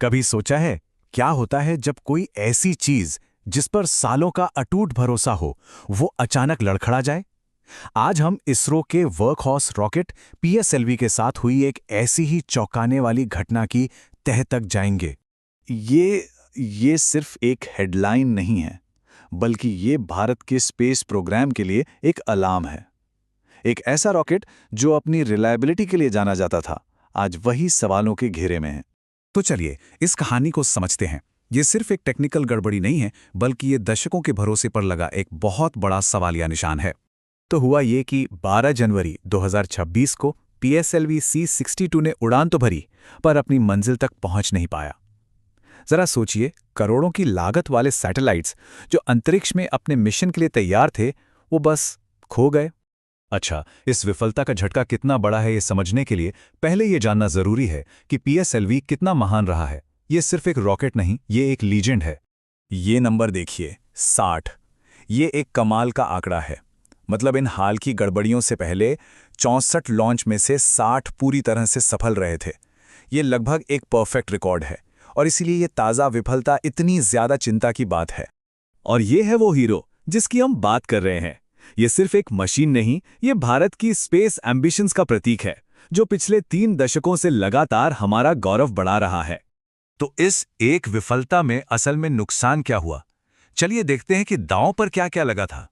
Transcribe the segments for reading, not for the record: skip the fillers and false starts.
कभी सोचा है क्या होता है जब कोई ऐसी चीज जिस पर सालों का अटूट भरोसा हो वो अचानक लड़खड़ा जाए। आज हम इसरो के वर्कहॉर्स रॉकेट पीएसएलवी के साथ हुई एक ऐसी ही चौंकाने वाली घटना की तह तक जाएंगे। ये सिर्फ एक हेडलाइन नहीं है, बल्कि ये भारत के स्पेस प्रोग्राम के लिए एक अलार्म है। एक ऐसा रॉकेट जो अपनी रिलायबिलिटी के लिए जाना जाता था, आज वही सवालों के घेरे में है। तो चलिए इस कहानी को समझते हैं। ये सिर्फ एक टेक्निकल गड़बड़ी नहीं है, बल्कि ये दशकों के भरोसे पर लगा एक बहुत बड़ा सवालिया निशान है। तो हुआ ये कि 12 जनवरी 2026 को पीएसएलवी C62 ने उड़ान तो भरी, पर अपनी मंजिल तक पहुंच नहीं पाया। जरा सोचिए, करोड़ों की लागत वाले सैटेलाइट्स जो अंतरिक्ष में अपने मिशन के लिए तैयार थे, वो बस खो गए। अच्छा, इस विफलता का झटका कितना बड़ा है ये समझने के लिए पहले ये जानना जरूरी है कि पीएसएलवी कितना महान रहा है। ये सिर्फ एक रॉकेट नहीं, ये एक लीजेंड है। ये नंबर देखिए, 60। ये एक कमाल का आंकड़ा है। मतलब इन हाल की गड़बड़ियों से पहले 64 लॉन्च में से 60 पूरी तरह से सफल रहे थे। ये लगभग एक परफेक्ट रिकॉर्ड है, और इसीलिए ये ताज़ा विफलता इतनी ज़्यादा चिंता की बात है। और ये है वो हीरो जिसकी हम बात कर रहे हैं। ये सिर्फ एक मशीन नहीं, ये भारत की स्पेस एम्बिशंस का प्रतीक है, जो पिछले 3 दशकों से लगातार हमारा गौरव बढ़ा रहा है। तो इस एक विफलता में असल में नुकसान क्या हुआ? चलिए देखते हैं कि दांव पर क्या क्या लगा था।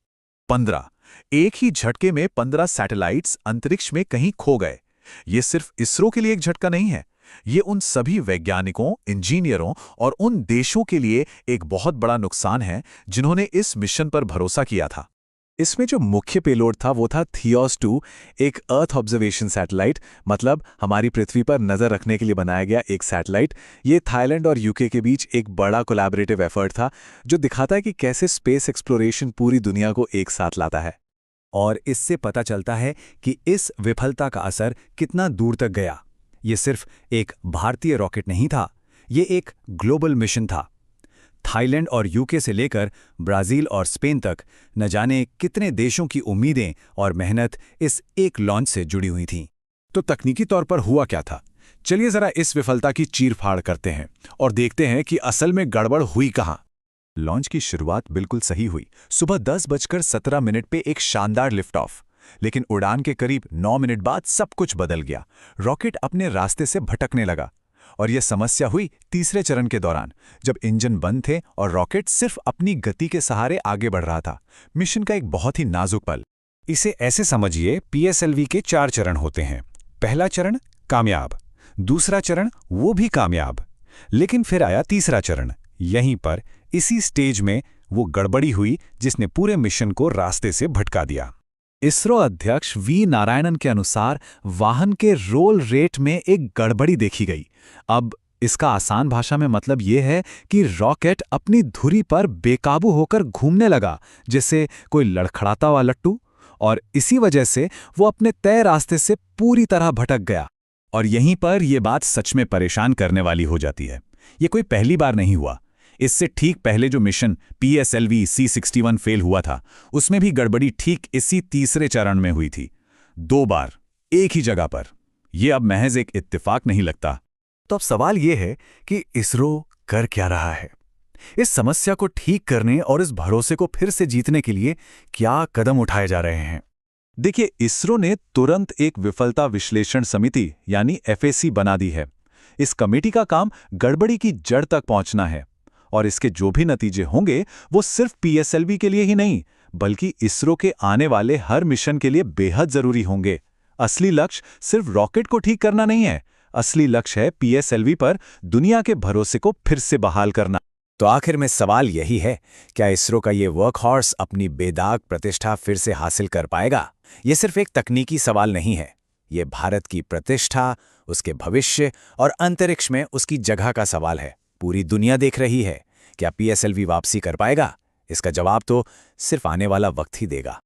15 एक ही झटके में 15 सैटेलाइट्स अंतरिक्ष में कहीं खो गए। ये सिर्फ इसरो के लिए एक झटका नहीं है, ये उन सभी वैज्ञानिकों, इंजीनियरों और उन देशों के लिए एक बहुत बड़ा नुकसान है जिन्होंने इस मिशन पर भरोसा किया था। इसमें जो मुख्य पेलोड था वो था थियोस 2, एक अर्थ ऑब्जर्वेशन सैटेलाइट, मतलब हमारी पृथ्वी पर नजर रखने के लिए बनाया गया एक सैटेलाइट। ये थाईलैंड और यूके के बीच एक बड़ा कोलैबोरेटिव एफर्ट था, जो दिखाता है कि कैसे स्पेस एक्सप्लोरेशन पूरी दुनिया को एक साथ लाता है। और इससे पता चलता है कि इस विफलता का असर कितना दूर तक गया। ये सिर्फ एक भारतीय रॉकेट नहीं था, ये एक ग्लोबल मिशन था। थाईलैंड और यूके से लेकर ब्राजील और स्पेन तक न जाने कितने देशों की उम्मीदें और मेहनत इस एक लॉन्च से जुड़ी हुई थीं। तो तकनीकी तौर पर हुआ क्या था? चलिए जरा इस विफलता की चीरफाड़ करते हैं और देखते हैं कि असल में गड़बड़ हुई कहां। लॉन्च की शुरुआत बिल्कुल सही हुई। सुबह 10:17 पे एक शानदार लिफ्ट ऑफ, लेकिन उड़ान के करीब 9 मिनट बाद सब कुछ बदल गया। रॉकेट अपने रास्ते से भटकने लगा, और यह समस्या हुई तीसरे चरण के दौरान, जब इंजन बंद थे और रॉकेट सिर्फ अपनी गति के सहारे आगे बढ़ रहा था। मिशन का एक बहुत ही नाजुक पल। इसे ऐसे समझिए, पीएसएलवी के 4 चरण होते हैं। पहला चरण कामयाब, दूसरा चरण वो भी कामयाब, लेकिन फिर आया तीसरा चरण। यहीं पर इसी स्टेज में वो गड़बड़ी हुई जिसने पूरे मिशन को रास्ते से भटका दिया। इसरो अध्यक्ष वी नारायणन के अनुसार वाहन के रोल रेट में एक गड़बड़ी देखी गई। अब इसका आसान भाषा में मतलब यह है कि रॉकेट अपनी धुरी पर बेकाबू होकर घूमने लगा, जैसे कोई लड़खड़ाता हुआ लट्टू, और इसी वजह से वो अपने तय रास्ते से पूरी तरह भटक गया। और यहीं पर यह बात सच में परेशान करने वाली हो जाती है। ये कोई पहली बार नहीं हुआ। इससे ठीक पहले जो मिशन पीएसएलवी C61 फेल हुआ था, उसमें भी गड़बड़ी ठीक इसी तीसरे चरण में हुई थी। 2 बार एक ही जगह पर। यह अब महज एक इत्तेफाक नहीं लगता। तो अब सवाल यह है कि इसरो कर क्या रहा है? इस समस्या को ठीक करने और इस भरोसे को फिर से जीतने के लिए क्या कदम उठाए जा रहे हैं? देखिए, इसरो ने तुरंत एक विफलता विश्लेषण समिति यानी FAC बना दी है। इस कमेटी का काम गड़बड़ी की जड़ तक पहुंचना है, और इसके जो भी नतीजे होंगे वो सिर्फ पीएसएलवी के लिए ही नहीं, बल्कि इसरो के आने वाले हर मिशन के लिए बेहद जरूरी होंगे। असली लक्ष्य सिर्फ रॉकेट को ठीक करना नहीं है, असली लक्ष्य है पीएसएलवी पर दुनिया के भरोसे को फिर से बहाल करना। तो आखिर में सवाल यही है, क्या इसरो का ये वर्कहॉर्स अपनी बेदाग प्रतिष्ठा फिर से हासिल कर पाएगा? ये सिर्फ एक तकनीकी सवाल नहीं है, ये भारत की प्रतिष्ठा, उसके भविष्य और अंतरिक्ष में उसकी जगह का सवाल है। पूरी दुनिया देख रही है, क्या पीएसएलवी वापसी कर पाएगा? इसका जवाब तो सिर्फ आने वाला वक्त ही देगा।